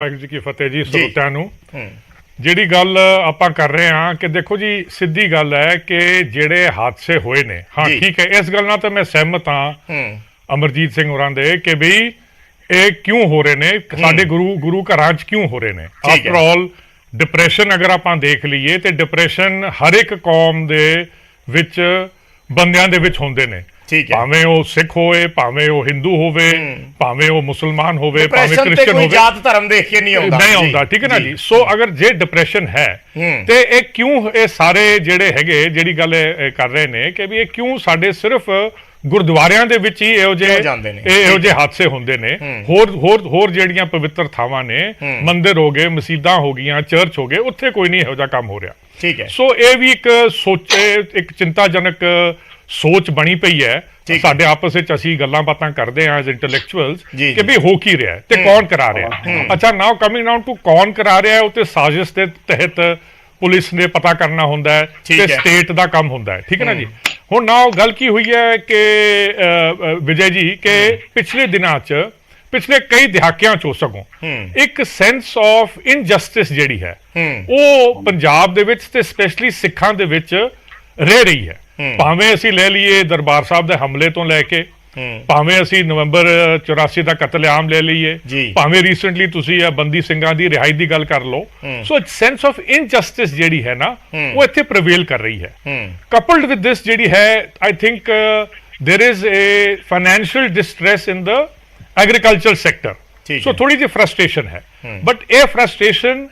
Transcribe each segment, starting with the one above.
ਵਾਹਿਗੁਰੂ ਜੀ ਕੀ ਫਤਿਹ ਜੀ। ਸਰੋਤਿਆਂ ਨੂੰ ਜਿਹੜੀ ਗੱਲ ਆਪਾਂ ਕਰ ਰਹੇ ਹਾਂ ਕਿ ਦੇਖੋ ਜੀ, ਸਿੱਧੀ ਗੱਲ ਹੈ ਕਿ ਜਿਹੜੇ ਹਾਦਸੇ ਹੋਏ ਨੇ, ਹਾਂ ਠੀਕ ਹੈ, ਇਸ ਗੱਲ ਨਾਲ ਤਾਂ ਮੈਂ ਸਹਿਮਤ ਹਾਂ ਅਮਰਜੀਤ ਸਿੰਘ ਹੋਰਾਂ ਦੇ ਕਿ ਬਈ ਇਹ ਕਿਉਂ ਹੋ ਰਹੇ ਨੇ, ਸਾਡੇ ਗੁਰੂ ਘਰਾਂ 'ਚ ਕਿਉਂ ਹੋ ਰਹੇ ਨੇ। ਆਫਟਰ ਆਲ ਡਿਪਰੈਸ਼ਨ ਅਗਰ ਆਪਾਂ ਦੇਖ ਲਈਏ ਤੇ ਡਿਪਰੈਸ਼ਨ ਹਰ ਇੱਕ ਕੌਮ ਦੇ ਵਿੱਚ ਬੰਦਿਆਂ ਦੇ ਵਿੱਚ ਹੁੰਦੇ ਨੇ, ਭਾਵੇਂ ਉਹ ਸਿੱਖ ਹੋਵੇ, ਭਾਵੇਂ ਉਹ ਹਿੰਦੂ ਹੋਵੇ, ਭਾਵੇਂ ਉਹ ਮੁਸਲਮਾਨ ਹੋਵੇ, ਭਾਵੇਂ ਕ੍ਰਿਸਚਨ ਹੋਵੇ, ਜਾਤ ਧਰਮ ਦੇਖ ਕੇ ਨਹੀਂ ਆਉਂਦਾ। ਠੀਕ ਹੈ ਨਾ ਜੀ। ਸੋ ਅਗਰ ਜੇ ਡਿਪਰੈਸ਼ਨ ਹੈ ਤੇ ਇਹ ਕਿਉਂ ਇਹ ਸਾਰੇ ਜਿਹੜੇ ਹੈਗੇ ਜਿਹੜੀ ਗੱਲ ਕਰ ਰਹੇ ਨੇ ਕਿ ਵੀ ਇਹ ਕਿਉਂ ਸਾਡੇ ਸਿਰਫ ਗੁਰਦੁਆਰਿਆਂ ਦੇ ਵਿੱਚ ਹੀ ਇਹੋ ਜਿਹੇ ਹਾਦਸੇ ਹੁੰਦੇ ਨੇ। ਹੋਰ ਜਿਹੜੀਆਂ ਪਵਿੱਤਰ ਥਾਵਾਂ ਨੇ, ਮੰਦਿਰ ਹੋ ਗਏ, ਮਸੀਤਾਂ ਹੋ ਗਈਆਂ, ਚਰਚ ਹੋ ਗਏ, ਉੱਥੇ ਕੋਈ ਨਹੀਂ ਇਹੋ ਜਿਹਾ ਕੰਮ ਹੋ ਰਿਹਾ। ਠੀਕ ਹੈ। ਸੋ ਇਹ ਵੀ ਇੱਕ ਚਿੰਤਾਜਨਕ ਸੋਚ ਬਣੀ ਪਈ ਹੈ ਸਾਡੇ ਆਪਸ ਵਿੱਚ। ਅਸੀਂ ਗੱਲਾਂ ਬਾਤਾਂ ਕਰਦੇ ਹਾਂ ਐਜ਼ ਇੰਟੈਲੈਕਚੁਅਲਸ ਕਿ ਵੀ ਹੋ ਕੀ ਰਿਹਾ ਤੇ ਕੌਣ ਕਰਾ ਰਿਹਾ। ਅੱਛਾ, ਨਾਓ ਕਮਿੰਗ ਡਾਊਨ ਟੂ ਕੌਣ ਕਰਾ ਰਿਹਾ, ਉਹ ਤੇ ਸਾਜ਼ਿਸ਼ ਦੇ ਤਹਿਤ ਪੁਲਿਸ ਨੇ ਪਤਾ ਕਰਨਾ ਹੁੰਦਾ ਹੈ ਤੇ ਸਟੇਟ ਦਾ ਕੰਮ ਹੁੰਦਾ ਹੈ। ਠੀਕ ਹੈ ਨਾ ਜੀ। ਹੁਣ ਨਾਓ ਗੱਲ ਕੀ ਹੋਈ ਹੈ ਕਿ ਵਿਜੇ ਜੀ ਕਿ ਪਿਛਲੇ ਦਿਨਾਂ 'ਚ, ਪਿਛਲੇ ਕਈ ਦਹਾਕਿਆਂ 'ਚੋਂ ਸਗੋਂ ਇੱਕ ਸੈਂਸ ਆਫ ਇਨਜਸਟਿਸ ਜਿਹੜੀ ਹੈ ਉਹ ਪੰਜਾਬ ਦੇ ਵਿੱਚ ਤੇ ਸਪੈਸ਼ਲੀ ਸਿੱਖਾਂ ਦੇ ਵਿੱਚ ਰਹਿ ਰਹੀ ਹੈ। ਭਾਵੇਂ ਅਸੀਂ ਲੈ ਲਈਏ ਦਰਬਾਰ ਸਾਹਿਬ ਦੇ ਹਮਲੇ ਤੋਂ ਲੈ ਕੇ, ਭਾਵੇਂ ਅਸੀਂ ਨਵੰਬਰ 84 ਦਾ ਕਤਲੇਆਮ ਲੈ ਲਈਏ, ਭਾਵੇਂ ਰੀਸੈਂਟਲੀ ਤੁਸੀਂ ਬੰਦੀ ਸਿੰਘਾਂ ਦੀ ਰਿਹਾਈ ਦੀ ਗੱਲ ਕਰ ਲਓ। ਸੋ ਸੈਂਸ ਆਫ ਇਨਜਸਟਿਸ ਜਿਹੜੀ ਹੈ ਨਾ ਉਹ ਇੱਥੇ ਪ੍ਰਵੇਲ ਕਰ ਰਹੀ ਹੈ। ਕਪਲਡ ਵਿਦ ਦਿਸ ਜਿਹੜੀ ਹੈ, I think there is a financial distress in the agriculture sector. So ਥੋੜੀ ਜਿਹੀ ਫਰਸਟ੍ਰੇਸ਼ਨ ਹੈ, ਬਟ ਇਹ ਫਰਸਟ੍ਰੇਸ਼ਨ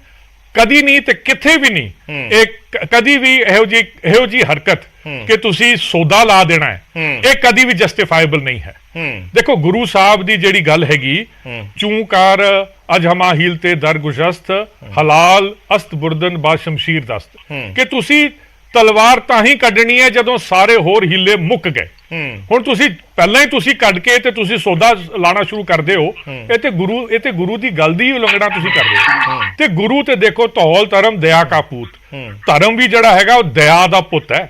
ਕਦੀ ਨਹੀਂ ਤੇ ਕਿੱਥੇ ਵੀ ਨਹੀਂ, ਇਹ ਕਦੀ ਵੀ ਇਹੋ ਜਿਹੀ ਹਰਕਤ ਕਿ ਤੁਸੀਂ ਸੌਦਾ ਲਾ ਦੇਣਾ ਹੈ, ਇਹ ਕਦੀ ਵੀ ਜਸਟੀਫਾਈਬਲ ਨਹੀਂ ਹੈ। ਦੇਖੋ, ਗੁਰੂ ਸਾਹਿਬ ਦੀ ਜਿਹੜੀ ਗੱਲ ਹੈਗੀ, ਚੂੰਕਾਰ ਅਜ ਹਮਾ ਹੀਲ ਤੇ ਦਰਗੁਸ਼ਸਤ ਹਲਾਲ ਅਸਤ ਬੁਰਦਨ ਬਾ ਸ਼ਮਸ਼ੀਰ ਦਸਤ, ਕਿ ਤੁਸੀਂ ਤਲਵਾਰ ਤਾਂ ਹੀ ਕੱਢਣੀ ਹੈ ਜਦੋਂ ਸਾਰੇ ਹੋਰ ਹੀਲੇ ਮੁੱਕ ਗਏ। ਹੁਣ ਤੁਸੀਂ ਪਹਿਲਾਂ ਹੀ ਤੁਸੀਂ ਕੱਢ ਕੇ ਤੇ ਤੁਸੀਂ ਸੌਦਾ ਲਾਣਾ ਸ਼ੁਰੂ ਕਰਦੇ ਹੋ, ਇਹ ਤੇ ਗੁਰੂ ਦੀ ਗੱਲ ਦੀ ਉਲੰਘਣਾ ਤੁਸੀਂ ਕਰਦੇ ਹੋ। ਤੇ ਗੁਰੂ ਤੇ ਦੇਖੋ, ਧੌਲ ਧਰਮ ਦਇਆ ਕਾ ਪੂਤ, ਧਰਮ ਵੀ ਜਿਹੜਾ ਹੈਗਾ ਉਹ ਦਇਆ ਦਾ ਪੁੱਤ ਹੈ।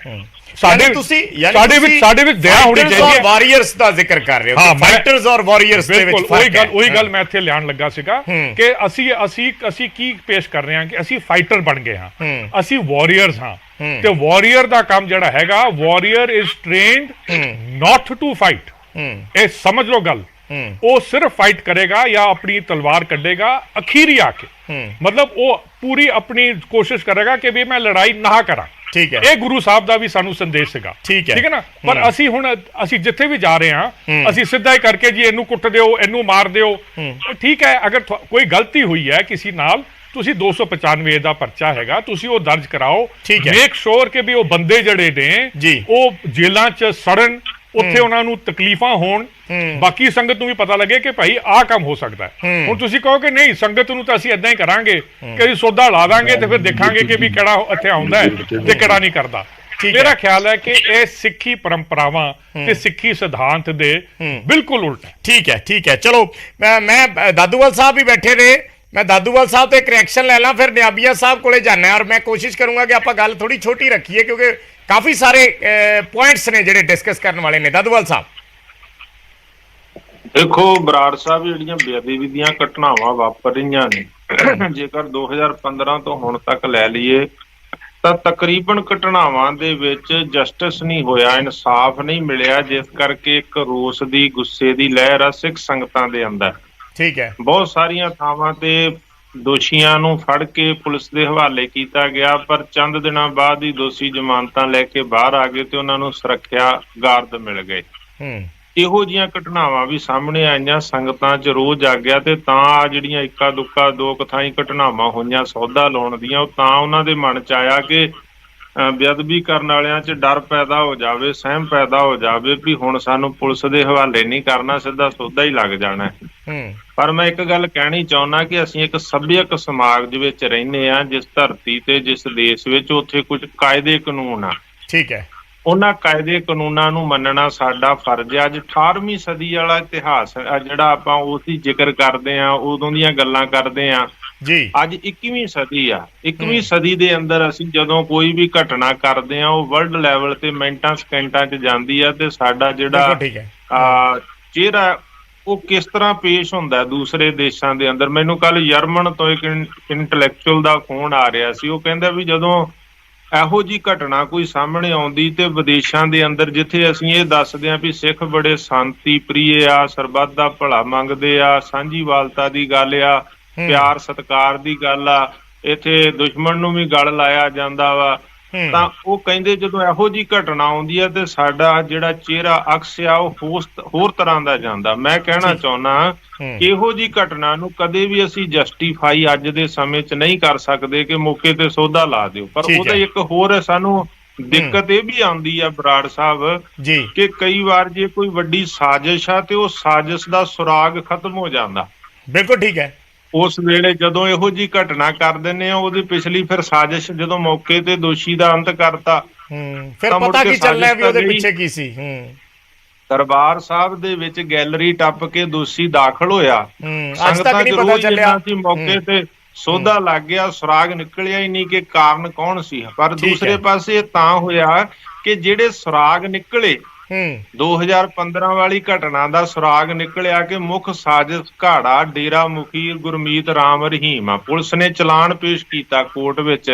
ਸਾਡੇ ਵਿੱਚ ਦਇਆ ਹੋਣੀ ਚਾਹੀਦੀ ਹੈ। ਵਾਰੀਅਰਸ ਦਾ ਜ਼ਿਕਰ ਕਰ ਰਹੇ ਹੋ, ਫਾਈਟਰਸ ਔਰ ਵਾਰੀਅਰਸ ਦੇ ਵਿੱਚ ਫਰਕ ਹੈ। ਉਹੀ ਗੱਲ ਮੈਂ ਇੱਥੇ ਲਿਆਉਣ ਲੱਗਾ ਸੀਗਾ ਕਿ ਅਸੀਂ ਕੀ ਪੇਸ਼ ਕਰ ਰਹੇ ਹਾਂ ਕਿ ਅਸੀਂ ਫਾਈਟਰ ਬਣ ਗਏ ਹਾਂ, ਅਸੀਂ ਵਾਰੀਅਰਸ ਹਾਂ। ਤੇ ਵਾਰੀਅਰ ਦਾ ਕੰਮ ਜਿਹੜਾ ਹੈਗਾ, warrior is trained not to fight. ਇਹ ਸਮਝ ਲਓ ਗੱਲ, ਉਹ ਸਿਰਫ ਫਾਈਟ ਕਰੇਗਾ ਜਾਂ ਆਪਣੀ ਤਲਵਾਰ ਕੱਢੇਗਾ ਅਖੀਰੀ ਆ ਕੇ, ਮਤਲਬ ਉਹ ਪੂਰੀ ਆਪਣੀ ਕੋਸ਼ਿਸ਼ ਕਰੇਗਾ ਕਿ ਵੀ ਮੈਂ ਲੜਾਈ ਨਾ ਕਰਾਂ। ਠੀਕ ਹੈ। ਇਹ ਗੁਰੂ ਸਾਹਿਬ ਦਾ ਵੀ ਸਾਨੂੰ ਸੰਦੇਸ਼ ਸੀਗਾ। ਠੀਕ ਹੈ ਨਾ। ਪਰ ਅਸੀਂ ਜਿੱਥੇ ਵੀ ਜਾ ਰਹੇ ਹਾਂ, ਅਸੀਂ ਸਿੱਧਾ ਹੀ ਕਰਕੇ ਜੀ ਇਹਨੂੰ ਕੁੱਟ ਦਿਓ, ਇਹਨੂੰ ਮਾਰ ਦਿਓ। ਠੀਕ ਹੈ, ਅਗਰ ਕੋਈ ਗਲਤੀ ਹੋਈ ਹੈ ਕਿਸੇ ਨਾਲ, ਤੁਸੀਂ 295 ਦਾ ਪਰਚਾ ਹੈਗਾ, ਤੁਸੀਂ ਉਹ ਦਰਜ ਕਰਾਓ। ਮੇਕ ਸ਼ੋਰ ਕਿ ਵੀ ਉਹ ਬੰਦੇ ਜਿਹੜੇ ਨੇ ਉਹ ਜੇਲਾਂ 'ਚ ਸੜਨ, ਉੱਥੇ ਉਹਨਾਂ ਨੂੰ ਤਕਲੀਫਾਂ ਹੋਣ, ਬਾਕੀ ਸੰਗਤ ਨੂੰ ਵੀ ਪਤਾ ਲੱਗੇ ਕਿ ਭਾਈ ਆਹ ਕੰਮ ਹੋ ਸਕਦਾ ਹੈ। ਹੁਣ ਤੁਸੀਂ ਕਹੋ ਕਿ ਨਹੀਂ, ਸੰਗਤ ਨੂੰ ਤਾਂ ਅਸੀਂ ਏਦਾਂ ਹੀ ਕਰਾਂਗੇ ਕਿ ਅਸੀਂ ਸੌਦਾ ਲਾ ਦਾਂਗੇ ਤੇ ਫਿਰ ਦੇਖਾਂਗੇ ਕਿ ਵੀ ਕਿਹੜਾ ਇੱਥੇ ਆਉਂਦਾ ਹੈ ਤੇ ਕਿਹੜਾ ਨਹੀਂ ਕਰਦਾ। ਮੇਰਾ ਖਿਆਲ ਹੈ ਕਿ ਇਹ ਸਿੱਖੀ ਪਰੰਪਰਾਵਾਂ ਤੇ ਸਿੱਖੀ ਸਿਧਾਂਤ ਦੇ ਬਿਲਕੁਲ ਉਲਟ ਹੈ। ਠੀਕ ਹੈ। ਚਲੋ, ਮੈਂ ਦਾਦੂਵਾਲ ਸਾਹਿਬ ਵੀ ਬੈਠੇ ਨੇ, ਮੈਂ ਦਾਦੂਵਾਲ ਸਾਹਿਬ ਤੋਂ ਇੱਕ ਰਿਐਕਸ਼ਨ ਲੈ ਲਾਂ, ਫਿਰ ਨਿਆਬੀਆ ਸਾਹਿਬ ਕੋਲੇ ਜਾਣਾ। ਔਰ ਮੈਂ ਕੋਸ਼ਿਸ਼ ਕਰੂੰਗਾ ਕਿ ਆਪਾਂ ਗੱਲ ਥੋੜੀ ਛੋਟੀ ਰੱਖੀਏ ਕਿਉਂਕਿ ਕਾਫੀ ਸਾਰੇ ਪੁਆਇੰਟਸ ਨੇ ਜਿਹੜੇ ਡਿਸਕਸ ਕਰਨ ਵਾਲੇ ਨੇ। ਦਾਦੂਵਾਲ ਸਾਹਿਬ ਦੇਖੋ, ਬਰਾੜ ਸਾਹਿਬ, ਜਿਹੜੀਆਂ ਬੇਅਦਬੀ ਦੀਆਂ ਘਟਨਾਵਾਂ ਵਾਪਰ ਰਹੀਆਂ ਨੇ, ਜੇਕਰ 2015 ਤੋਂ ਹੁਣ ਤੱਕ ਲੈ ਲਈਏ ਤਾਂ ਤਕਰੀਬਨ ਘਟਨਾਵਾਂ ਦੇ ਵਿੱਚ ਜਸਟਿਸ ਨਹੀਂ ਹੋਇਆ, ਇਨਸਾਫ ਨਹੀਂ ਮਿਲਿਆ, ਜਿਸ ਕਰਕੇ ਇੱਕ ਰੋਸ ਦੀ, ਗੁੱਸੇ ਦੀ ਲਹਿਰ ਆ ਸਿੱਖ ਸੰਗਤਾਂ ਦੇ ਅੰਦਰ। ਠੀਕ ਹੈ। ਬਹੁਤ ਸਾਰੀਆਂ ਥਾਵਾਂ ਤੇ ਦੋਸ਼ੀਆਂ ਨੂੰ ਫੜ ਕੇ ਪੁਲਿਸ ਦੇ ਹਵਾਲੇ ਕੀਤਾ ਗਿਆ, ਪਰ ਚੰਦ ਦਿਨਾਂ ਬਾਅਦ ਹੀ ਦੋਸ਼ੀ ਜ਼ਮਾਨਤਾਂ ਲੈ ਕੇ ਬਾਹਰ ਆ ਗਏ ਤੇ ਉਹਨਾਂ ਨੂੰ ਸੁਰੱਖਿਆ ਗਾਰਡ ਮਿਲ ਗਏ। ਇਹੋ ਜਿਹੀਆਂ ਘਟਨਾਵਾਂ ਵੀ ਸਾਹਮਣੇ ਆਈਆਂ, ਸੰਗਤਾਂ 'ਚ ਰੋਹ ਜਾਗਿਆ ਤੇ ਤਾਂ ਜਿਹੜੀਆਂ ਇੱਕਾ ਦੁੱਕਾ ਦੋ ਕਥਾਈ ਘਟਨਾਵਾਂ ਹੋਈਆਂ ਸੌਦਾ ਲਾਉਣ ਦੀਆਂ, ਉਹ ਤਾਂ ਉਹਨਾਂ ਦੇ ਮਨ 'ਚ ਆਇਆ ਕਿ ਬੇਅਦਬੀ ਕਰਨ ਵਾਲਿਆਂ 'ਚ ਡਰ ਪੈਦਾ ਹੋ ਜਾਵੇ, ਸਹਿਮ ਪੈਦਾ ਹੋ ਜਾਵੇ ਵੀ ਹੁਣ ਸਾਨੂੰ ਪੁਲਿਸ ਦੇ ਹਵਾਲੇ ਨਹੀਂ ਕਰਨਾ, ਸਿੱਧਾ ਸੌਦਾ ਹੀ ਲੱਗ ਜਾਣਾ। ਪਰ ਮੈਂ ਇੱਕ ਗੱਲ ਕਹਿਣੀ ਚਾਹੁੰਦਾ ਕਿ ਅਸੀਂ ਇੱਕ ਸੱਭਿਅਕ ਸਮਾਜ ਵਿੱਚ ਰਹਿੰਦੇ ਹਾਂ, ਜਿਸ ਧਰਤੀ ਤੇ, ਜਿਸ ਦੇਸ਼ ਵਿੱਚ, ਉੱਥੇ ਕੁਝ ਕਾਇਦੇ ਕਾਨੂੰਨ ਆ। ਠੀਕ ਹੈ। ਉਹਨਾਂ ਕਾਇਦੇ ਕਾਨੂੰਨਾਂ ਨੂੰ ਮੰਨਣਾ ਸਾਡਾ ਫਰਜ਼ ਹੈ। ਅੱਜ 18ਵੀਂ ਸਦੀ ਵਾਲਾ ਇਤਿਹਾਸ ਜਿਹੜਾ ਆਪਾਂ ਉਸਦੀ ਜ਼ਿਕਰ ਕਰਦੇ ਹਾਂ, ਉਦੋਂ ਦੀਆਂ ਗੱਲਾਂ ਕਰਦੇ ਹਾਂ ਜੀ। ਅੱਜ 21ਵੀਂ ਸਦੀ ਆ। 21ਵੀਂ ਸਦੀ ਦੇ ਅੰਦਰ ਅਸੀਂ ਜਦੋਂ ਕੋਈ ਵੀ ਘਟਨਾ ਕਰਦੇ ਹਾਂ, ਉਹ ਵਰਲਡ ਲੈਵਲ ਤੇ ਮਿੰਟਾਂ ਸਕਿੰਟਾਂ 'ਚ ਜਾਂਦੀ ਆ ਤੇ ਸਾਡਾ ਜਿਹੜਾ ਚਿਹਰਾ ਉਹ ਕਿਸ ਤਰ੍ਹਾਂ ਪੇਸ਼ ਹੁੰਦਾ ਦੂਸਰੇ ਦੇਸ਼ਾਂ ਦੇ ਅੰਦਰ। ਮੈਨੂੰ ਕੱਲ ਜਰਮਨ ਤੋਂ ਇੱਕ ਇੰਟੈਲੈਕਚੁਅਲ ਦਾ ਫੋਨ ਆ ਰਿਹਾ ਸੀ, ਉਹ ਕਹਿੰਦਾ ਵੀ ਜਦੋਂ ਇਹੋ ਜੀ ਘਟਨਾ ਕੋਈ ਸਾਹਮਣੇ ਆਉਂਦੀ ਤੇ ਵਿਦੇਸ਼ਾਂ ਦੇ ਅੰਦਰ ਜਿੱਥੇ ਅਸੀਂ ਇਹ ਦੱਸਦੇ ਹਾਂ ਵੀ ਸਿੱਖ ਬੜੇ ਸ਼ਾਂਤੀ ਪ੍ਰਿਯ ਆ, ਸਰਬੱਤ ਦਾ ਭਲਾ ਮੰਗਦੇ ਆ, ਸਾਂਝੀਵਾਲਤਾ ਦੀ ਗੱਲ ਆ, ਪਿਆਰ ਸਤਿਕਾਰ ਦੀ ਗੱਲ ਆ, ਇੱਥੇ ਦੁਸ਼ਮਣ ਨੂੰ ਵੀ ਗਲ ਲਾਇਆ ਜਾਂਦਾ ਵਾ, ਤਾਂ ਉਹ ਕਹਿੰਦੇ ਜਦੋਂ ਇਹੋ ਜੀ ਘਟਨਾ ਆਉਂਦੀ ਆ ਤੇ ਸਾਡਾ ਜਿਹੜਾ ਚਿਹਰਾ ਅਕਸ ਆ ਉਹ ਹੋਰ ਤਰ੍ਹਾਂ ਦਾ ਜਾਂਦਾ। ਮੈਂ ਕਹਿਣਾ ਚਾਹੁੰਦਾ ਕਿ ਇਹੋ ਜੀ ਘਟਨਾ ਨੂੰ ਕਦੇ ਵੀ ਅਸੀਂ ਜਸਟੀਫਾਈ ਅੱਜ ਦੇ ਸਮੇਂ 'ਚ ਨਹੀਂ ਕਰ ਸਕਦੇ ਕਿ ਮੌਕੇ ਤੇ ਸੌਦਾ ਲਾ ਦਿਓ। ਪਰ ਉਹਦਾ ਇੱਕ ਹੋਰ ਸਾਨੂੰ ਦਿੱਕਤ ਇਹ ਵੀ ਆਉਂਦੀ ਆ ਬਰਾੜ ਸਾਹਿਬ ਕਿ ਕਈ ਵਾਰ ਜੇ ਕੋਈ ਵੱਡੀ ਸਾਜ਼ਿਸ਼ ਆ ਤੇ ਉਹ ਸਾਜ਼ਿਸ਼ ਦਾ ਸੁਰਾਗ ਖਤਮ ਹੋ ਜਾਂਦਾ। ਬਿਲਕੁਲ ਠੀਕ ਹੈ। ਉਸ ਵੇਲੇ ਜਦੋਂ ਇਹੋ ਜੀ ਘਟਨਾ ਕਰ ਦਿੰਦੇ ਆ, ਉਹਦੀ ਪਿਛਲੀ ਫਿਰ ਸਾਜ਼ਿਸ਼ ਜਦੋਂ ਮੌਕੇ ਤੇ ਦੋਸ਼ੀ ਦਾ ਅੰਤ ਕਰਤਾ, ਫਿਰ ਪਤਾ ਕੀ ਚੱਲਣਾ ਵੀ ਉਹਦੇ ਪਿੱਛੇ ਕੀ ਸੀ। ਦਰਬਾਰ ਸਾਹਿਬ ਦੇ ਵਿੱਚ ਗੈਲਰੀ ਟੱਪ ਕੇ ਦੋਸ਼ੀ ਦਾਖਲ ਹੋਇਆ, ਸੰਗਤਾਂ ਜ਼ਰੂਰ ਚੱਲਿਆ ਸੀ, ਮੌਕੇ ਤੇ ਸੌਦਾ ਲੱਗ ਗਿਆ, ਸੁਰਾਗ ਨਿਕਲਿਆ ਹੀ ਨਹੀਂ ਕਿ ਕਾਰਨ ਕੌਣ ਸੀ। ਪਰ ਦੂਸਰੇ ਪਾਸੇ ਤਾਂ ਹੋਇਆ ਕਿ ਜਿਹੜੇ ਸੁਰਾਗ ਨਿਕਲੇ 2015 ਵਾਲੀ ਘਟਨਾ ਦਾ ਸੁਰਾਗ ਨਿਕਲਿਆ ਕਿ ਮੁੱਖ ਸਾਜ਼ਿਸ਼ ਘਾੜਾ ਡੇਰਾ ਮੁਖੀ ਗੁਰਮੀਤ ਰਾਮ ਰਹੀਮ ਆ। ਪੁਲਿਸ ਨੇ ਚਲਾਨ ਪੇਸ਼ ਕੀਤਾ ਕੋਰਟ ਵਿੱਚ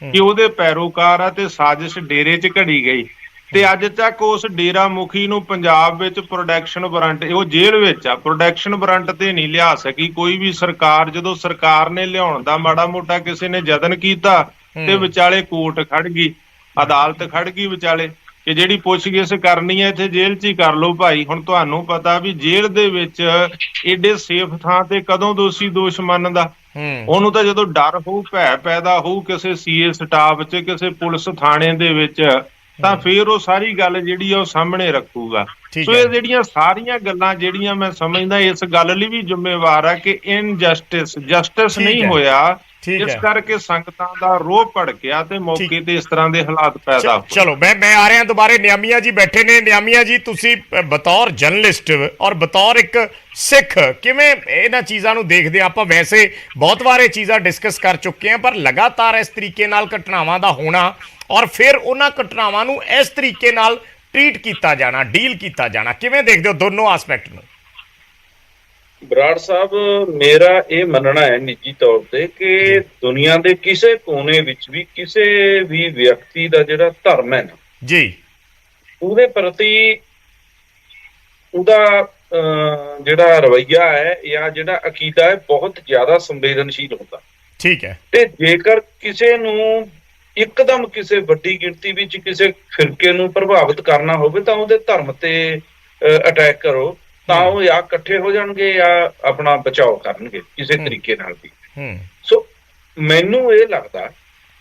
ਕਿ ਉਹਦੇ ਪੈਰੋਕਾਰ ਆ ਤੇ ਸਾਜ਼ਿਸ਼ ਡੇਰੇ 'ਚ ਘੜੀ ਗਈ। ਤੇ ਅੱਜ ਤੱਕ ਉਸ ਡੇਰਾ ਮੁਖੀ ਨੂੰ ਪੰਜਾਬ ਵਿੱਚ ਪ੍ਰੋਡਕਸ਼ਨ ਵਾਰੰਟ, ਉਹ ਜੇਲ੍ਹ ਵਿੱਚ ਆ, ਪ੍ਰੋਡਕਸ਼ਨ ਵਾਰੰਟ ਤੇ ਨਹੀਂ ਲਿਆ ਸਕੀ ਕੋਈ ਵੀ ਸਰਕਾਰ। ਜਦੋਂ ਸਰਕਾਰ ਨੇ ਲਿਆਉਣ ਦਾ ਮਾੜਾ ਮੋਟਾ ਕਿਸੇ ਨੇ ਯਤਨ ਕੀਤਾ ਤੇ ਵਿਚਾਲੇ ਕੋਰਟ ਖੜ ਗਈ, ਅਦਾਲਤ ਖੜ ਗਈ ਵਿਚਾਲੇ ਕਿ ਜਿਹੜੀ ਪੁੱਛਗਿੱਛ ਕਰਨੀ ਹੈ ਇੱਥੇ ਜੇਲ੍ਹ 'ਚ ਹੀ ਕਰ ਲਓ ਭਾਈ। ਹੁਣ ਤੁਹਾਨੂੰ ਪਤਾ ਵੀ ਜੇਲ੍ਹ ਦੇ ਵਿੱਚ ਏਡੇ ਸੇਫ ਥਾਂ ਤੇ ਕਦੋਂ ਦੋਸ਼ੀ ਦੋਸ਼ ਮੰਨਦਾ? ਉਹਨੂੰ ਤਾਂ ਜਦੋਂ ਡਰ ਹੋਊ, ਭੈ ਪੈਦਾ ਹੋਊ ਕਿਸੇ ਸੀਏ ਸਟਾਫ 'ਚ, ਕਿਸੇ ਪੁਲਿਸ ਥਾਣੇ ਦੇ ਵਿੱਚ, ਤਾਂ ਫਿਰ ਉਹ ਸਾਰੀ ਗੱਲ ਜਿਹੜੀ ਆ ਉਹ ਸਾਹਮਣੇ ਰੱਖੂਗਾ। ਸੋ ਇਹ ਜਿਹੜੀਆਂ ਸਾਰੀਆਂ ਗੱਲਾਂ ਜਿਹੜੀਆਂ ਮੈਂ ਸਮਝਦਾ ਇਸ ਗੱਲ ਲਈ ਵੀ ਜ਼ਿੰਮੇਵਾਰ ਆ ਕਿ ਜਸਟਿਸ ਨਹੀਂ ਹੋਇਆ, ਇਸ ਕਰਕੇ ਸੰਗਤਾਂ ਦਾ ਰੋਹ ਭੜਕਿਆ ਤੇ ਮੌਕੇ ਤੇ ਇਸ ਤਰ੍ਹਾਂ ਦੇ ਹਾਲਾਤ ਪੈਦਾ ਹੋਏ। ਚਲੋ ਮੈਂ ਆ ਰਿਹਾ ਦੁਬਾਰੇ। ਨਿਆਮੀਆਂ ਜੀ ਬੈਠੇ ਨੇ। ਨਿਆਮੀਆਂ ਜੀ, ਤੁਸੀਂ ਬਤੌਰ ਜਰਨਲਿਸਟ ਔਰ ਬਤੌਰ ਇੱਕ ਸਿੱਖ ਕਿਵੇਂ ਇਹਨਾਂ ਚੀਜ਼ਾਂ ਨੂੰ ਦੇਖਦੇ? ਆਪਾਂ ਵੈਸੇ ਬਹੁਤ ਵਾਰ ਇਹ ਚੀਜ਼ਾਂ ਡਿਸਕਸ ਕਰ ਚੁੱਕੇ ਹਾਂ, ਪਰ ਲਗਾਤਾਰ ਇਸ ਤਰੀਕੇ ਨਾਲ ਘਟਨਾਵਾਂ ਦਾ ਹੋਣਾ ਔਰ ਫਿਰ ਉਹਨਾਂ ਘਟਨਾਵਾਂ ਨੂੰ ਇਸ ਤਰੀਕੇ ਨਾਲ ਟ੍ਰੀਟ ਕੀਤਾ ਜਾਣਾ, ਡੀਲ ਕੀਤਾ ਜਾਣਾ, ਕਿਵੇਂ ਦੇਖਦੇ ਹੋ ਦੋਨੋਂ ਆਸਪੈਕਟ ਨੂੰ? ਬਰਾੜ ਸਾਹਿਬ, ਮੇਰਾ ਇਹ ਮੰਨਣਾ ਹੈ ਨਿੱਜੀ ਤੌਰ ਤੇ ਕਿ ਦੁਨੀਆ ਦੇ ਕਿਸੇ ਕੋਨੇ ਵਿੱਚ ਵੀ ਕਿਸੇ ਵੀ ਵਿਅਕਤੀ ਦਾ ਜਿਹੜਾ ਧਰਮ ਹੈ ਨਾ ਜੀ, ਉਹਦੇ ਪ੍ਰਤੀ ਉਹਦਾ ਜਿਹੜਾ ਰਵੱਈਆ ਹੈ ਜਾਂ ਜਿਹੜਾ ਅਕੀਦਾ ਹੈ ਬਹੁਤ ਜ਼ਿਆਦਾ ਸੰਵੇਦਨਸ਼ੀਲ ਹੁੰਦਾ। ਠੀਕ ਹੈ। ਤੇ ਜੇਕਰ ਕਿਸੇ ਨੂੰ ਇੱਕਦਮ ਕਿਸੇ ਵੱਡੀ ਗਿਣਤੀ ਵਿੱਚ ਕਿਸੇ ਫਿਰਕੇ ਨੂੰ ਪ੍ਰਭਾਵਿਤ ਕਰਨਾ ਹੋਵੇ ਤਾਂ ਉਹਦੇ ਧਰਮ ਤੇ ਅਟੈਕ ਕਰੋ, ਤਾਂ ਉਹ ਜਾਂ ਇਕੱਠੇ ਹੋ ਜਾਣਗੇ ਜਾਂ ਆਪਣਾ ਬਚਾਓ ਕਰਨਗੇ ਕਿਸੇ ਤਰੀਕੇ ਨਾਲ ਵੀ। ਸੋ ਮੈਨੂੰ ਇਹ ਲੱਗਦਾ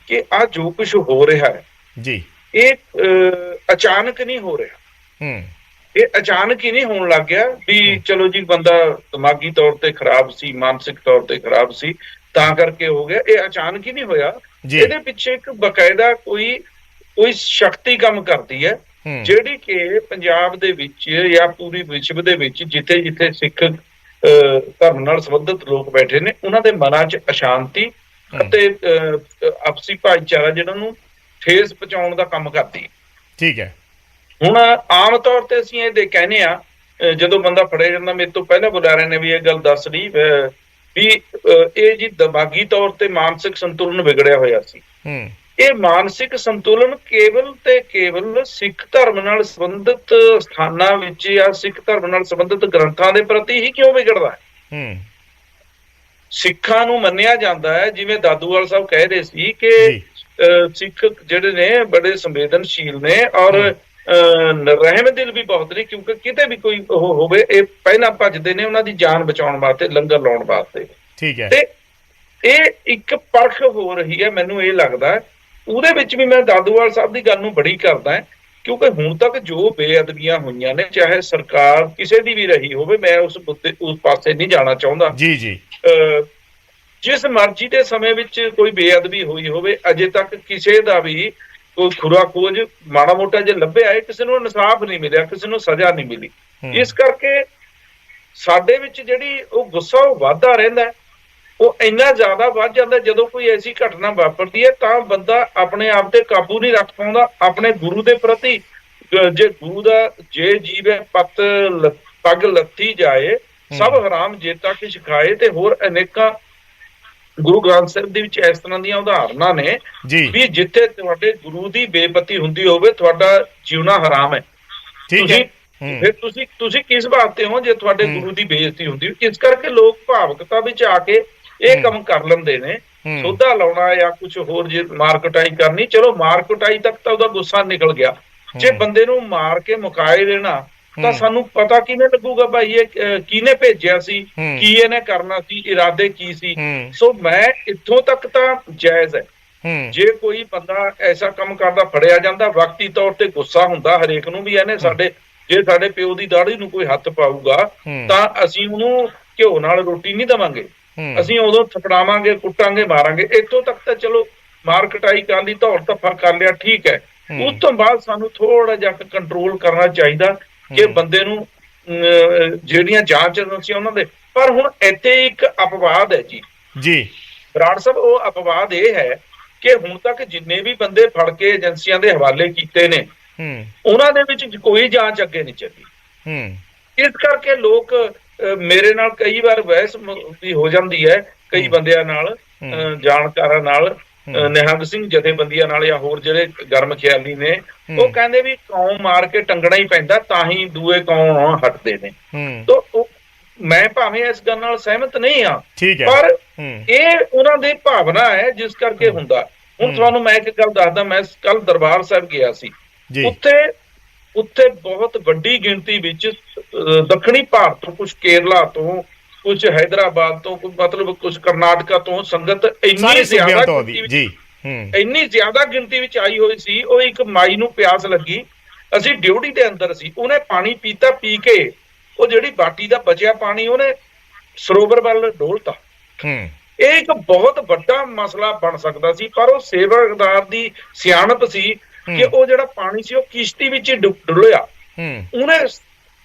ਕਿ ਆ ਜੋ ਕੁਝ ਹੋ ਰਿਹਾ ਹੈ ਜੀ, ਇਹ ਅਚਾਨਕ ਨਹੀਂ ਹੋ ਰਿਹਾ। ਇਹ ਅਚਾਨਕ ਹੀ ਨਹੀਂ ਹੋਣ ਲੱਗ ਗਿਆ ਵੀ ਚਲੋ ਜੀ ਬੰਦਾ ਦਿਮਾਗੀ ਤੌਰ ਤੇ ਖਰਾਬ ਸੀ, ਮਾਨਸਿਕ ਤੌਰ ਤੇ ਖਰਾਬ ਸੀ ਤਾਂ ਕਰਕੇ ਹੋ ਗਿਆ। ਇਹ ਅਚਾਨਕ ਹੀ ਨਹੀਂ ਹੋਇਆ। ਇਹਦੇ ਪਿੱਛੇ ਇੱਕ ਬਕਾਇਦਾ ਕੋਈ ਸ਼ਕਤੀ ਕੰਮ ਕਰਦੀ ਹੈ ਜਿਹੜੀ ਕਿ ਪੰਜਾਬ ਦੇ ਵਿੱਚ ਜਾਂ ਪੂਰੀ ਵਿਸ਼ਵ ਦੇ ਵਿੱਚ ਜਿੱਥੇ ਜਿੱਥੇ ਸਿੱਖ ਧਰਮ ਨਾਲ ਸੰਬੰਧਿਤ ਲੋਕ ਬੈਠੇ ਨੇ ਉਹਨਾਂ ਦੇ ਮਨਾਂ 'ਚ ਅਸ਼ਾਂਤੀ ਅਤੇ ਆਪਸੀ ਭਾਈਚਾਰਾ ਜਿਹੜਾ ਨੂੰ ਠੇਸ ਪਹੁੰਚਾਉਣ ਦਾ ਕੰਮ ਕਰਦੀ ਹੈ। ਠੀਕ ਹੈ। ਹੁਣ ਆਮ ਤੌਰ ਤੇ ਅਸੀਂ ਇਹ ਕਹਿੰਦੇ ਆ, ਜਦੋਂ ਬੰਦਾ ਫੜਿਆ ਜਾਂਦਾ, ਮੇਰੇ ਤੋਂ ਪਹਿਲਾਂ ਬੁਲਾ ਰਹੇ ਨੇ ਵੀ ਇਹ ਗੱਲ ਦੱਸ ਲਈ ਵੀ ਇਹ ਜੀ ਦਿਮਾਗੀ ਤੌਰ ਤੇ ਮਾਨਸਿਕ ਸੰਤੁਲਨ ਵਿਗੜਿਆ ਹੋਇਆ ਸੀ। ਇਹ ਮਾਨਸਿਕ ਸੰਤੁਲਨ ਕੇਵਲ ਤੇ ਕੇਵਲ ਸਿੱਖ ਧਰਮ ਨਾਲ ਸੰਬੰਧਿਤ ਸਥਾਨਾਂ ਵਿੱਚ ਜਾਂ ਸਿੱਖ ਧਰਮ ਨਾਲ ਸੰਬੰਧਿਤ ਗ੍ਰੰਥਾਂ ਦੇ ਪ੍ਰਤੀ ਹੀ ਕਿਉਂ ਵਿਗੜਦਾ ਹੈ? ਸਿੱਖਾਂ ਨੂੰ ਮੰਨਿਆ ਜਾਂਦਾ ਹੈ, ਜਿਵੇਂ ਦਾਦੂਵਾਲ ਸਾਹਿਬ ਕਹਿ ਰਹੇ ਸੀ ਕਿ ਸਿੱਖ ਜਿਹੜੇ ਨੇ ਬੜੇ ਸੰਵੇਦਨਸ਼ੀਲ ਨੇ ਔਰ ਰਹਿਮ ਦਿਲ ਵੀ ਬਹੁਤ ਨੇ, ਕਿਉਂਕਿ ਕਿਤੇ ਵੀ ਕੋਈ ਉਹ ਹੋਵੇ ਇਹ ਪਹਿਲਾਂ ਭੱਜਦੇ ਨੇ ਉਹਨਾਂ ਦੀ ਜਾਨ ਬਚਾਉਣ ਵਾਸਤੇ, ਲੰਗਰ ਲਾਉਣ ਵਾਸਤੇ। ਠੀਕ ਹੈ। ਤੇ ਇਹ ਇੱਕ ਪਰਖ ਹੋ ਰਹੀ ਹੈ, ਮੈਨੂੰ ਇਹ ਲੱਗਦਾ ਉਹਦੇ ਵਿੱਚ ਵੀ ਮੈਂ ਦਾਦੂਵਾਲ ਸਾਹਿਬ ਦੀ ਗੱਲ ਨੂੰ ਬੜੀ ਕਰਦਾ, ਕਿਉਂਕਿ ਹੁਣ ਤੱਕ ਜੋ ਬੇਅਦਬੀਆਂ ਹੋਈਆਂ ਨੇ, ਚਾਹੇ ਸਰਕਾਰ ਕਿਸੇ ਦੀ ਵੀ ਰਹੀ ਹੋਵੇ, ਮੈਂ ਉਸ ਪਾਸੇ ਨਹੀਂ ਜਾਣਾ ਚਾਹੁੰਦਾ। ਜੀ ਜੀ। ਜਿਸ ਮਰਜ਼ੀ ਦੇ ਸਮੇਂ ਵਿੱਚ ਕੋਈ ਬੇਅਦਬੀ ਹੋਈ ਹੋਵੇ, ਅਜੇ ਤੱਕ ਕਿਸੇ ਦਾ ਵੀ ਕੋਈ ਖੁਰਾ ਖੋਜ ਮਾੜਾ ਮੋਟਾ ਜੇ ਲੱਭਿਆ ਹੈ, ਕਿਸੇ ਨੂੰ ਇਨਸਾਫ ਨਹੀਂ ਮਿਲਿਆ, ਕਿਸੇ ਨੂੰ ਸਜ਼ਾ ਨਹੀਂ ਮਿਲੀ। ਇਸ ਕਰਕੇ ਸਾਡੇ ਵਿੱਚ ਜਿਹੜੀ ਉਹ ਗੁੱਸਾ ਉਹ ਵੱਧਦਾ ਰਹਿੰਦਾ, ਉਹ ਇੰਨਾ ਜ਼ਿਆਦਾ ਵੱਧ ਜਾਂਦਾ ਜਦੋਂ ਕੋਈ ਐਸੀ ਘਟਨਾ ਵਾਪਰਦੀ ਹੈ ਤਾਂ ਬੰਦਾ ਆਪਣੇ ਆਪ ਤੇ ਕਾਬੂ ਨਹੀਂ ਰੱਖ ਪਾਉਂਦਾ। ਆਪਣੇ ਗੁਰੂ ਦੇ ਪ੍ਰਤੀ ਜੇ ਗੁਰੂ ਦਾ ਜੇ ਜੀਵੇ ਪੱਗ ਲੱਥੀ ਜਾਏ ਸਭ ਹਰਾਮ ਜੇਤਾ ਕਿਛ ਖਾਏ, ਤੇ ਹੋਰ ਅਨੇਕਾਂ ਗੁਰੂ ਗ੍ਰੰਥ ਸਾਹਿਬ ਦੇ ਵਿੱਚ ਇਸ ਤਰ੍ਹਾਂ ਦੀਆਂ ਉਦਾਹਰਨਾਂ ਨੇ ਵੀ ਜਿੱਥੇ ਤੁਹਾਡੇ ਗੁਰੂ ਦੀ ਬੇਪਤੀ ਹੁੰਦੀ ਹੋਵੇ ਤੁਹਾਡਾ ਜਿਉਣਾ ਹਰਾਮ ਹੈ। ਠੀਕ ਹੈ। ਫਿਰ ਤੁਸੀਂ ਕਿਸ ਬਾਤ ਤੇ ਹੋ ਜੇ ਤੁਹਾਡੇ ਗੁਰੂ ਦੀ ਬੇਇੱਜ਼ਤੀ ਹੁੰਦੀ। ਇਸ ਕਰਕੇ ਲੋਕ ਭਾਵੁਕਤਾ ਵਿੱਚ ਆ ਕੇ ਇਹ ਕੰਮ ਕਰ ਲੈਂਦੇ ਨੇ, ਸੋਧਾ ਲਾਉਣਾ ਜਾਂ ਕੁਝ ਹੋਰ, ਜੇ ਮਾਰਕਟਾਈ ਕਰਨੀ, ਚਲੋ ਮਾਰਕਟਾਈ ਤੱਕ ਤਾਂ ਉਹਦਾ ਗੁੱਸਾ ਨਿਕਲ ਗਿਆ। ਜੇ ਬੰਦੇ ਨੂੰ ਮਾਰ ਕੇ ਮੁਕਾਏ ਦੇਣਾ ਤਾਂ ਸਾਨੂੰ ਪਤਾ ਕਿਵੇਂ ਲੱਗੂਗਾ ਭਾਈ ਇਹ ਕਿਹਨੇ ਭੇਜਿਆ ਸੀ, ਕੀ ਇਹਨੇ ਕਰਨਾ ਸੀ, ਇਰਾਦੇ ਕੀ ਸੀ। ਸੋ ਮੈਂ ਇੱਥੋਂ ਤੱਕ ਤਾਂ ਜਾਇਜ਼ ਹੈ। ਜੇ ਕੋਈ ਬੰਦਾ ਐਸਾ ਕੰਮ ਕਰਦਾ ਫੜਿਆ ਜਾਂਦਾ, ਵਕਤੀ ਤੌਰ ਤੇ ਗੁੱਸਾ ਹੁੰਦਾ ਹਰੇਕ ਨੂੰ ਵੀ ਇਹਨੇ ਜੇ ਸਾਡੇ ਪਿਓ ਦੀ ਦਾੜੀ ਨੂੰ ਕੋਈ ਹੱਥ ਪਾਊਗਾ ਤਾਂ ਅਸੀਂ ਉਹਨੂੰ ਘਿਓ ਨਾਲ ਰੋਟੀ ਨਹੀਂ ਦੇਵਾਂਗੇ, ਅਸੀਂ ਉਦੋਂ ਥਪੜਾਵਾਂਗੇ, ਕੁੱਟਾਂਗੇ, ਮਾਰਾਂਗੇ। ਇੱਥੋਂ ਤੱਕ ਤਾਂ ਚਲੋ ਮਾਰ ਕਟਾਈ ਕਰ ਲਈ, ਧੌੜ ਧੱਫਾ ਕਰ ਲਿਆ, ਠੀਕ ਹੈ। ਉਸ ਤੋਂ ਬਾਅਦ ਸਾਨੂੰ ਥੋੜਾ ਜਿਹਾ ਕੰਟਰੋਲ ਕਰਨਾ ਚਾਹੀਦਾ ਕਿ ਬੰਦੇ ਨੂੰ ਜਿਹੜੀਆਂ ਜਾਂਚ ਏਜੰਸੀਆਂ ਉਹਨਾਂ ਦੇ। ਪਰ ਹੁਣ ਇੱਥੇ ਇੱਕ ਅਪਵਾਦ ਹੈ ਜੀ ਬਰਾੜ ਸਾਹਿਬ, ਉਹ ਅਪਵਾਦ ਇਹ ਹੈ ਕਿ ਹੁਣ ਤੱਕ ਜਿੰਨੇ ਵੀ ਬੰਦੇ ਫੜ ਕੇ ਏਜੰਸੀਆਂ ਦੇ ਹਵਾਲੇ ਕੀਤੇ ਨੇ ਉਹਨਾਂ ਦੇ ਵਿੱਚ ਕੋਈ ਜਾਂਚ ਅੱਗੇ ਨਹੀਂ ਚੱਲੀ। ਇਸ ਕਰਕੇ ਲੋਕ ਮੇਰੇ ਨਾਲ ਕਈ ਵਾਰ ਬਹਿਸ ਵੀ ਹੋ ਜਾਂਦੀ ਹੈ ਕਈ ਬੰਦਿਆਂ ਨਾਲ, ਜਾਣਕਾਰਾਂ ਨਾਲ, ਨਿਹੰਗ ਸਿੰਘ ਜਥੇਬੰਦੀਆਂ ਨਾਲ ਜਾਂ ਹੋਰ ਜਿਹੜੇ ਗਰਮ ਖਿਆਲੀ ਨੇ, ਉਹ ਕਹਿੰਦੇ ਵੀ ਕੌਮ ਮਾਰ ਕੇ ਟੰਗਣਾ ਹੀ ਪੈਂਦਾ ਤਾਂ ਹੀ ਦੂਏ ਕੌਮ ਹਟਦੇ ਨੇ। ਤਾਂ ਮੈਂ ਭਾਵੇਂ ਇਸ ਗੱਲ ਨਾਲ ਸਹਿਮਤ ਨਹੀਂ ਹਾਂ, ਪਰ ਇਹ ਉਹਨਾਂ ਦੀ ਭਾਵਨਾ ਹੈ ਜਿਸ ਕਰਕੇ ਹੁੰਦਾ। ਹੁਣ ਤੁਹਾਨੂੰ ਮੈਂ ਇੱਕ ਗੱਲ ਦੱਸਦਾ, ਮੈਂ ਕੱਲ ਦਰਬਾਰ ਸਾਹਿਬ ਗਿਆ ਸੀ, ਉੱਥੇ ਬਹੁਤ ਵੱਡੀ ਗਿਣਤੀ ਵਿੱਚ ਦੱਖਣੀ ਭਾਰਤ ਤੋਂ, ਕੁਝ ਕੇਰਲਾ ਤੋਂ, ਕੁਝ ਹੈਦਰਾਬਾਦ ਤੋਂ, ਮਤਲਬ ਕੁਝ ਕਰਨਾਟਕਾ ਤੋਂ ਸੰਗਤ ਇੰਨੀ ਜ਼ਿਆਦਾ ਗਿਣਤੀ ਵਿੱਚ ਆਈ ਹੋਈ ਸੀ। ਉਹ ਇੱਕ ਮਾਈ ਨੂੰ ਪਿਆਸ ਲੱਗੀ, ਅਸੀਂ ਡਿਊਟੀ ਦੇ ਅੰਦਰ ਸੀ, ਉਹਨੇ ਪਾਣੀ ਪੀਤਾ, ਪੀ ਕੇ ਉਹ ਜਿਹੜੀ ਬਾਟੀ ਦਾ ਬਚਿਆ ਪਾਣੀ ਉਹਨੇ ਸਰੋਵਰ ਵੱਲ ਡੋਲਤਾ। ਇਹ ਇੱਕ ਬਹੁਤ ਵੱਡਾ ਮਸਲਾ ਬਣ ਸਕਦਾ ਸੀ, ਪਰ ਉਹ ਸੇਵਾਦਾਰ ਦੀ ਸਿਆਣਪ ਸੀ ਕਿ ਉਹ ਜਿਹੜਾ ਪਾਣੀ ਸੀ ਉਹ ਕਿਸ਼ਤੀ ਵਿੱਚ ਡੁੱਲਿਆ।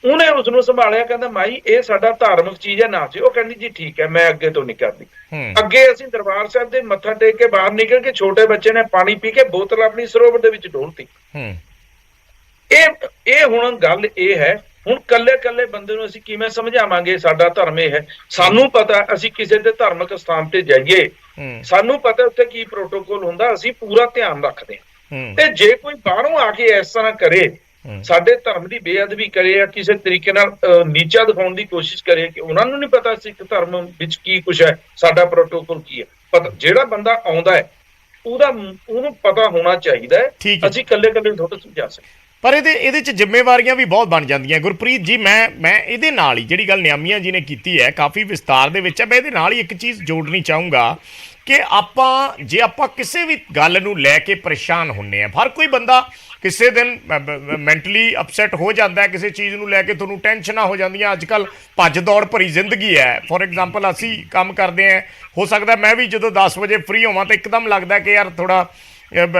ਉਹਨੇ ਉਸ ਨੂੰ ਸੰਭਾਲਿਆ, ਕਹਿੰਦਾ ਮਾਈ ਇਹ ਸਾਡਾ ਧਾਰਮਿਕ ਚੀਜ਼ ਹੈ, ਨਾ ਸੀ। ਉਹ ਕਹਿੰਦੀ ਜੀ ਠੀਕ ਹੈ, ਮੈਂ ਅੱਗੇ ਤੋਂ ਨਹੀਂ ਕਰਦੀ। ਅੱਗੇ ਅਸੀਂ ਦਰਬਾਰ ਸਾਹਿਬ ਦੇ ਮੱਥਾ ਟੇਕ ਕੇ ਬਾਹਰ ਨਿਕਲ ਕੇ ਛੋਟੇ ਬੱਚੇ ਨੇ ਪਾਣੀ ਪੀ ਕੇ ਬੋਤਲ ਆਪਣੀ ਸਰੋਵਰ ਦੇ ਵਿੱਚ ਡੋਲਤੀ। ਇਹ ਹੁਣ ਗੱਲ ਇਹ ਹੈ, ਹੁਣ ਕੱਲੇ ਬੰਦੇ ਨੂੰ ਅਸੀਂ ਕਿਵੇਂ ਸਮਝਾਵਾਂਗੇ ਸਾਡਾ ਧਰਮ ਇਹ ਹੈ। ਸਾਨੂੰ ਪਤਾ ਅਸੀਂ ਕਿਸੇ ਦੇ ਧਾਰਮਿਕ ਸਥਾਨ ਤੇ ਜਾਈਏ, ਸਾਨੂੰ ਪਤਾ ਉੱਥੇ ਕੀ ਪ੍ਰੋਟੋਕੋਲ ਹੁੰਦਾ, ਅਸੀਂ ਪੂਰਾ ਧਿਆਨ ਰੱਖਦੇ ਹਾਂ। ਤੇ ਜੇ ਕੋਈ ਬਾਹਰੋਂ ਆ ਕੇ ਇਸ ਤਰ੍ਹਾਂ ਕਰੇ, ਸਾਡੇ ਧਰਮ ਦੀ ਬੇਅਦਬੀ ਕਰੇ ਜਾਂ ਕਿਸੇ ਤਰੀਕੇ ਨਾਲ ਨੀਚਾ ਦਿਖਾਉਣ ਦੀ ਕੋਸ਼ਿਸ਼ ਕਰੇ ਕਿ ਉਹਨਾਂ ਨੂੰ ਨਹੀਂ ਪਤਾ ਸਿੱਖ ਧਰਮ ਵਿੱਚ ਕੀ ਕੁਛ ਹੈ, ਸਾਡਾ ਪ੍ਰੋਟੋਕੋਲ ਕੀ ਹੈ। ਪਤਾ ਜਿਹੜਾ ਬੰਦਾ ਆਉਂਦਾ ਹੈ ਉਹਨੂੰ ਪਤਾ ਹੋਣਾ ਚਾਹੀਦਾ ਹੈ। ਅਸੀਂ ਕੱਲੇ ਥੋੜਾ ਸਮਝਾ ਸਕਦੇ, ਪਰ ਇਹਦੇ ਚ ਜ਼ਿੰਮੇਵਾਰੀਆਂ ਵੀ ਬਹੁਤ ਬਣ ਜਾਂਦੀਆਂ। ਗੁਰਪ੍ਰੀਤ ਜੀ, ਮੈਂ ਇਹਦੇ ਨਾਲ ਹੀ ਜਿਹੜੀ ਗੱਲ ਨਿਆਮੀਆਂ ਜੀ ਨੇ ਕੀਤੀ ਹੈ ਕਾਫੀ ਵਿਸਤਾਰ ਦੇ ਵਿੱਚ ਹੈ, ਮੈਂ ਇਹਦੇ ਨਾਲ ਹੀ ਇੱਕ ਚੀਜ਼ ਜੋੜਨੀ ਚਾਹੂੰਗਾ ਕਿ ਜੇ ਆਪਾਂ ਕਿਸੇ ਵੀ ਗੱਲ ਨੂੰ ਲੈ ਕੇ ਪਰੇਸ਼ਾਨ ਹੁੰਨੇ ਆ, ਹਰ ਕੋਈ ਬੰਦਾ ਕਿਸੇ ਦਿਨ ਮੈਂਟਲੀ ਅਪਸੈਟ ਹੋ ਜਾਂਦਾ ਹੈ, ਕਿਸੇ ਚੀਜ਼ ਨੂੰ ਲੈ ਕੇ ਤੁਹਾਨੂੰ ਟੈਨਸ਼ਨਾਂ ਹੋ ਜਾਂਦੀਆਂ। ਅੱਜ ਕੱਲ੍ਹ ਭੱਜ ਦੌੜ ਭਰੀ ਜ਼ਿੰਦਗੀ ਹੈ। ਫੋਰ ਐਗਜ਼ਾਮਪਲ ਅਸੀਂ ਕੰਮ ਕਰਦੇ ਹਾਂ, ਹੋ ਸਕਦਾ ਮੈਂ ਵੀ ਜਦੋਂ 10 ਵਜੇ ਫ੍ਰੀ ਹੋਵਾਂ ਤਾਂ ਇੱਕਦਮ ਲੱਗਦਾ ਕਿ ਯਾਰ ਥੋੜਾ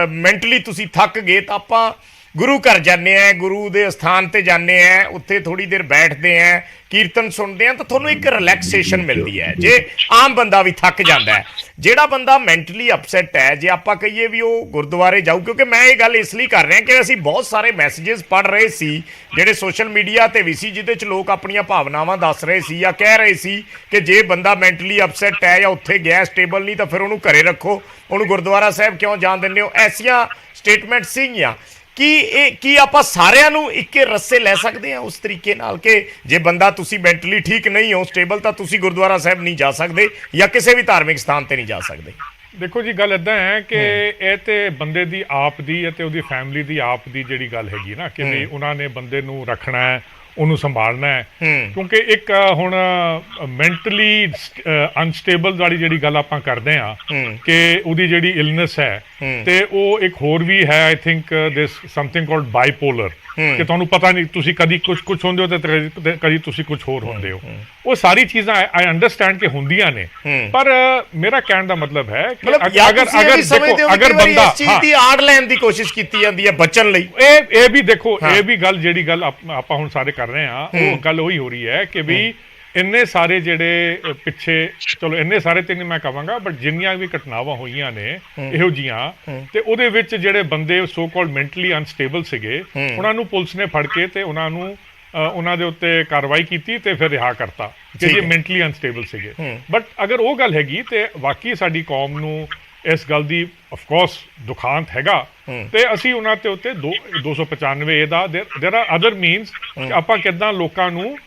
ਮੈਂਟਲੀ ਤੁਸੀਂ ਥੱਕ ਗਏ, ਤਾਂ ਆਪਾਂ ਗੁਰੂ ਘਰ ਜਾਂਦੇ ਆ, ਗੁਰੂ ਦੇ ਸਥਾਨ ਤੇ ਜਾਂਦੇ ਆ, ਉੱਥੇ ਥੋੜੀ ਦੇਰ ਬੈਠਦੇ ਆ, ਕੀਰਤਨ ਸੁਣਦੇ ਆ, ਤਾਂ ਤੁਹਾਨੂੰ ਇੱਕ ਰਿਲੈਕਸੇਸ਼ਨ ਮਿਲਦੀ ਹੈ। ਜੇ ਆਮ ਬੰਦਾ ਵੀ ਥੱਕ ਜਾਂਦਾ ਹੈ, ਜਿਹੜਾ ਬੰਦਾ ਮੈਂਟਲੀ ਅਪਸੈਟ ਹੈ, ਜੇ ਆਪਾਂ ਕਹੀਏ ਵੀ ਉਹ ਗੁਰਦੁਆਰੇ ਜਾਊ, ਕਿਉਂਕਿ ਮੈਂ ਇਹ ਗੱਲ ਇਸ ਲਈ ਕਰ ਰਿਹਾ ਕਿ ਅਸੀਂ ਬਹੁਤ ਸਾਰੇ ਮੈਸੇजेस ਪੜ੍ਹ ਰਹੇ ਸੀ ਜਿਹੜੇ ਸੋਸ਼ਲ ਮੀਡੀਆ ਤੇ ਵੀ ਸੀ, ਜਿਹਦੇ 'ਚ ਲੋਕ ਆਪਣੀਆਂ ਭਾਵਨਾਵਾਂ ਦੱਸ ਰਹੇ ਸੀ ਜਾਂ ਕਹਿ ਰਹੇ ਸੀ ਕਿ ਜੇ ਬੰਦਾ ਮੈਂਟਲੀ ਅਪਸੈਟ ਹੈ ਜਾਂ ਉੱਥੇ ਗਿਆ ਸਟੇਬਲ ਨਹੀਂ ਤਾਂ ਫਿਰ ਉਹਨੂੰ ਘਰੇ ਰੱਖੋ, ਉਹਨੂੰ ਗੁਰਦੁਆਰਾ ਸਾਹਿਬ ਕਿਉਂ ਜਾਣ ਦਿੰਦੇ ਹੋ। ਐਸੀਆਂ ਸਟੇਟਮੈਂਟ ਸੀਗੀਆਂ। ਕੀ ਆਪਾਂ ਸਾਰਿਆਂ ਨੂੰ ਇੱਕੇ ਰੱਸੇ ਲੈ ਸਕਦੇ ਹਾਂ ਉਸ ਤਰੀਕੇ ਨਾਲ ਕਿ ਜੇ ਬੰਦਾ ਤੁਸੀਂ ਮੈਂਟਲੀ ਠੀਕ ਨਹੀਂ ਹੋ, ਸਟੇਬਲ, ਤਾਂ ਤੁਸੀਂ ਗੁਰਦੁਆਰਾ ਸਾਹਿਬ ਨਹੀਂ ਜਾ ਸਕਦੇ ਜਾਂ ਕਿਸੇ ਵੀ ਧਾਰਮਿਕ ਸਥਾਨ ਤੇ ਨਹੀਂ ਜਾ ਸਕਦੇ? ਦੇਖੋ ਜੀ, ਗੱਲ ਇਦਾਂ ਹੈ ਕਿ ਇਹ ਤੇ ਬੰਦੇ ਦੀ ਆਪ ਦੀ ਅਤੇ ਉਹਦੀ ਫੈਮਿਲੀ ਦੀ ਆਪ ਦੀ ਜਿਹੜੀ ਗੱਲ ਹੈਗੀ ਨਾ ਕਿ ਵੀ ਉਹਨਾਂ ਨੇ ਬੰਦੇ ਨੂੰ ਰੱਖਣਾ ਹੈ, ਉਹਨੂੰ ਸੰਭਾਲਣਾ ਹੈ। ਕਿਉਂਕਿ ਇੱਕ ਹੁਣ ਮੈਂਟਲੀ ਅਨਸਟੇਬਲ ਵਾਲੀ ਜਿਹੜੀ ਗੱਲ ਆਪਾਂ ਕਰਦੇ ਆ ਕਿ ਉਹਦੀ ਜਿਹੜੀ ਇਲਨੈਸ ਹੈ, ਤੇ ਉਹ ਇੱਕ ਹੋਰ ਵੀ ਹੈ, I think this something called bipolar, ਕਿ ਤੁਹਾਨੂੰ ਪਤਾ ਨਹੀਂ, ਤੁਸੀਂ ਕਦੀ ਕੁਛ ਹੁੰਦੇ ਹੋ ਤੇ ਕਦੀ ਤੁਸੀਂ ਕੁਛ ਹੋਰ ਹੁੰਦੇ ਹੋ। ਉਹ ਸਾਰੀ ਚੀਜ਼ਾਂ ਆਈ ਅੰਡਰਸਟੈਂਡ ਕਿ ਹੁੰਦੀਆਂ ਨੇ, ਪਰ ਮੇਰਾ ਕਹਿਣ ਦਾ ਮਤਲਬ ਹੈ ਕਿ ਅਗਰ ਬੰਦਾ ਇਸ ਚੀਜ਼ ਦੀ ਆੜ ਲੈਣ ਦੀ ਕੋਸ਼ਿਸ਼ ਕੀਤੀ ਜਾਂਦੀ ਹੈ ਬਚਣ ਲਈ, ਇਹ ਵੀ ਦੇਖੋ, ਇਹ ਵੀ ਗੱਲ ਜਿਹੜੀ ਗੱਲ ਆਪਾਂ ਹੁਣ ਸਾਰੇ ਕਰ ਰਹੇ ਹਾਂ, ਉਹ ਗੱਲ ਉਹੀ ਹੋ ਰਹੀ ਹੈ ਕਿ ਵੀ ਇੰਨੇ ਸਾਰੇ ਜਿਹੜੇ ਪਿੱਛੇ, ਚਲੋ ਇੰਨੇ ਸਾਰੇ ਤੇ ਨਹੀਂ ਮੈਂ ਕਹਾਂਗਾ, ਬਟ ਜਿੰਨੀਆਂ ਵੀ ਘਟਨਾਵਾਂ ਹੋਈਆਂ ਨੇ ਇਹੋ ਜੀਆਂ, ਤੇ ਉਹਦੇ ਵਿੱਚ ਜਿਹੜੇ ਬੰਦੇ ਸੋ ਕਾਲਡ ਮੈਂਟਲੀ ਅਨਸਟੇਬਲ ਸੀਗੇ, ਉਹਨਾਂ ਨੂੰ ਪੁਲਿਸ ਨੇ ਫੜ ਕੇ ਤੇ ਉਹਨਾਂ ਨੂੰ ਉਹਨਾਂ ਦੇ ਉੱਤੇ ਕਾਰਵਾਈ ਕੀਤੀ ਤੇ ਫਿਰ ਰਿਹਾ ਕਰਤਾ ਕਿ ਠੀਕ ਜੇ ਹੈ। ਮੈਂਟਲੀ ਅਨਸਟੇਬਲ ਸੀਗੇ। ਬਟ ਅਗਰ ਉਹ ਗੱਲ ਹੈਗੀ ਤੇ ਵਾਕਈ ਸਾਡੀ ਕੌਮ ਨੂੰ ਇਸ ਗੱਲ ਦੀ ਆਫ ਕੋਰਸ ਦੁਖਾਂਤ ਹੈਗਾ ਤੇ ਅਸੀਂ ਉਹਨਾਂ ਤੇ ਉੱਤੇ 295 ਦਾ ਦੇਰ ਆਰ ਅਦਰ ਮੀਨਸ ਆਪਾਂ ਕਿੱਦਾਂ ਲੋਕਾਂ ਨੂੰ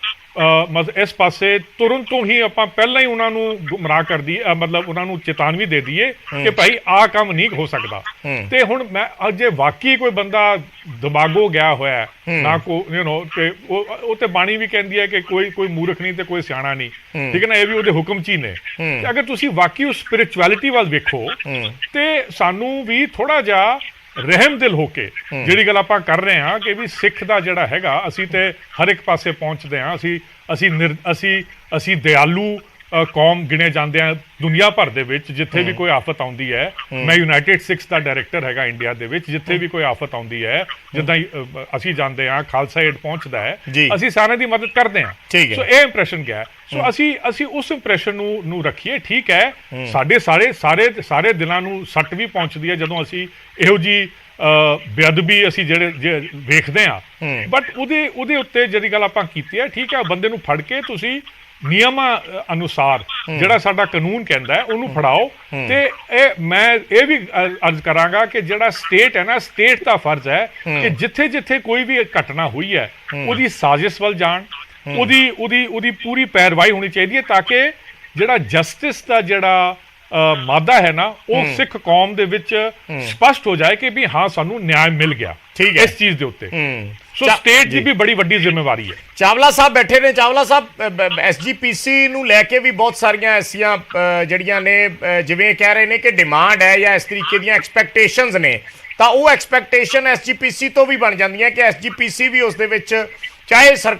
ਮਤਲਬ ਇਸ ਪਾਸੇ ਤੁਰੰਤ ਤੋਂ ਹੀ ਆਪਾਂ ਪਹਿਲਾਂ ਹੀ ਉਹਨਾਂ ਨੂੰ ਗੁੰਮਰਾਹ ਕਰ ਦਈਏ, ਮਤਲਬ ਉਹਨਾਂ ਨੂੰ ਚੇਤਾਵਨੀ ਦੇ ਦਈਏ ਕਿ ਭਾਈ ਆਹ ਕੰਮ ਨਹੀਂ ਹੋ ਸਕਦਾ। ਤੇ ਹੁਣ ਮੈਂ ਜੇ ਵਾਕਈ ਕੋਈ ਬੰਦਾ ਦਿਮਾਗੋ ਗਿਆ ਹੋਇਆ ਹੈ, ਨਾ ਕੋ ਤੇ ਉਹ ਤੇ ਬਾਣੀ ਵੀ ਕਹਿੰਦੀ ਹੈ ਕਿ ਕੋਈ ਮੂਰਖ ਨਹੀਂ ਤੇ ਕੋਈ ਸਿਆਣਾ ਨਹੀਂ, ਠੀਕ ਹੈ ਨਾ, ਇਹ ਵੀ ਉਹਦੇ ਹੁਕਮ ਚ ਹੀ ਨੇ। ਤੇ ਅਗਰ ਤੁਸੀਂ ਵਾਕਈ ਉਸ ਸਪਿਰਿਚੁਅਲਿਟੀ ਵੱਲ ਵੇਖੋ ਤੇ ਸਾਨੂੰ ਵੀ ਥੋੜਾ ਜਿਹਾ ਰਹਿਮ ਦਿਲ ਹੋ ਕੇ ਜਿਹੜੀ ਗੱਲ ਆਪਾਂ ਕਰ ਰਹੇ ਹਾਂ ਕਿ ਵੀ ਸਿੱਖ ਦਾ ਜਿਹੜਾ ਹੈਗਾ ਅਸੀਂ ਤੇ ਹਰ ਇੱਕ ਪਾਸੇ ਪਹੁੰਚਦੇ ਹਾਂ, ਅਸੀਂ ਦਿਆਲੂ ਕੌਮ ਗਿਣੇ ਜਾਂਦੇ ਆ ਦੁਨੀਆ ਭਰ ਦੇ ਵਿੱਚ। ਜਿੱਥੇ ਵੀ ਕੋਈ ਆਫਤ ਆਉਂਦੀ ਹੈ, ਮੈਂ ਯੂਨਾਈਟਿਡ ਸਿੱਖਸ ਦਾ ਡਾਇਰੈਕਟਰ ਹੈਗਾ ਇੰਡੀਆ ਦੇ ਵਿੱਚ, ਜਿੱਥੇ ਵੀ ਕੋਈ ਆਫਤ ਆਉਂਦੀ ਹੈ ਜਿੱਦਾਂ ਅਸੀਂ ਜਾਂਦੇ ਹਾਂ, ਖਾਲਸਾ ਏਡ ਪਹੁੰਚਦਾ ਹੈ, ਅਸੀਂ ਸਾਰਿਆਂ ਦੀ ਮਦਦ ਕਰਦੇ ਹਾਂ। ਸੋ ਇਹ ਇੰਪ੍ਰੈਸ਼ਨ ਗਿਆ ਹੈ। ਸੋ ਅਸੀਂ ਉਸ ਇੰਪ੍ਰੈਸ਼ਨ ਨੂੰ ਰੱਖੀਏ। ਠੀਕ ਹੈ, ਸਾਡੇ ਸਾਰੇ ਦਿਲਾਂ ਨੂੰ ਸੱਟ ਵੀ ਪਹੁੰਚਦੀ ਹੈ ਜਦੋਂ ਅਸੀਂ ਇਹੋ ਜੀ ਬੇਅਦਬੀ ਅਸੀਂ ਜਿਹੜੇ ਵੇਖਦੇ ਹਾਂ। ਬਟ ਉਹਦੇ ਉੱਤੇ ਜਿਹੜੀ ਗੱਲ ਆਪਾਂ ਕੀਤੀ ਹੈ, ਠੀਕ ਹੈ, ਬੰਦੇ ਨੂੰ ਫੜ ਕੇ ਤੁਸੀਂ ਨਿਯਮਾਂ ਅਨੁਸਾਰ ਜਿਹੜਾ ਸਾਡਾ ਕਾਨੂੰਨ ਕਹਿੰਦਾ ਹੈ ਉਹਨੂੰ ਫੜਾਓ। ਤੇ ਮੈਂ ਇਹ ਵੀ ਅਰਜ਼ ਕਰਾਂਗਾ ਕਿ ਜਿਹੜਾ ਸਟੇਟ ਹੈ ਨਾ, ਸਟੇਟ ਦਾ ਫਰਜ਼ ਹੈ ਕਿ ਜਿੱਥੇ ਕੋਈ ਵੀ ਘਟਨਾ ਹੋਈ ਹੈ ਉਹਦੀ ਸਾਜ਼ਿਸ਼ ਵੱਲ ਜਾਣ, ਉਹਦੀ ਪੂਰੀ ਪੈਰਵਾਈ ਹੋਣੀ ਚਾਹੀਦੀ ਹੈ ਤਾਂ ਕਿ ਜਿਹੜਾ ਜਸਟਿਸ ਦਾ ਜਿਹੜਾ ਮਾਦਾ ਹੈ ਨਾ ਉਹ ਸਿੱਖ ਕੌਮ ਦੇ ਵਿੱਚ ਸਪਸ਼ਟ ਹੋ ਜਾਏ ਕਿ ਵੀ ਹਾਂ ਸਾਨੂੰ ਨਿਆਂ ਮਿਲ ਗਿਆ ਇਸ ਚੀਜ਼ ਦੇ ਉੱਤੇ। ਸੋ ਸਟੇਟ ਦੀ ਵੀ ਬੜੀ ਵੱਡੀ ਜ਼ਿੰਮੇਵਾਰੀ ਹੈ। ਚਾਵਲਾ ਸਾਹਿਬ ਬੈਠੇ ਨੇ। ਚਾਵਲਾ ਸਾਹਿਬ, ਐਸਜੀਪੀਸੀ ਨੂੰ ਲੈ ਕੇ ਵੀ ਬਹੁਤ ਸਾਰੀਆਂ ਐਸੀਆਂ ਜਿਹੜੀਆਂ ਨੇ ਜਿਵੇਂ ਕਹਿ ਰਹੇ ਨੇ ਕਿ ਡਿਮਾਂਡ ਹੈ ਜਾਂ ਇਸ ਤਰੀਕੇ ਦੀਆਂ ਐਕਸਪੈਕਟੇਸ਼ਨਸ ਨੇ, ਤਾਂ ਉਹ ਐਕਸਪੈਕਟੇਸ਼ਨ ਐਸਜੀਪੀਸੀ ਤੋਂ ਵੀ ਬਣ ਜਾਂਦੀਆਂ ਕਿ ਐਸਜੀਪੀਸੀ ਵੀ ਉਸ ਦੇ ਵਿੱਚ ਚਾਹੇ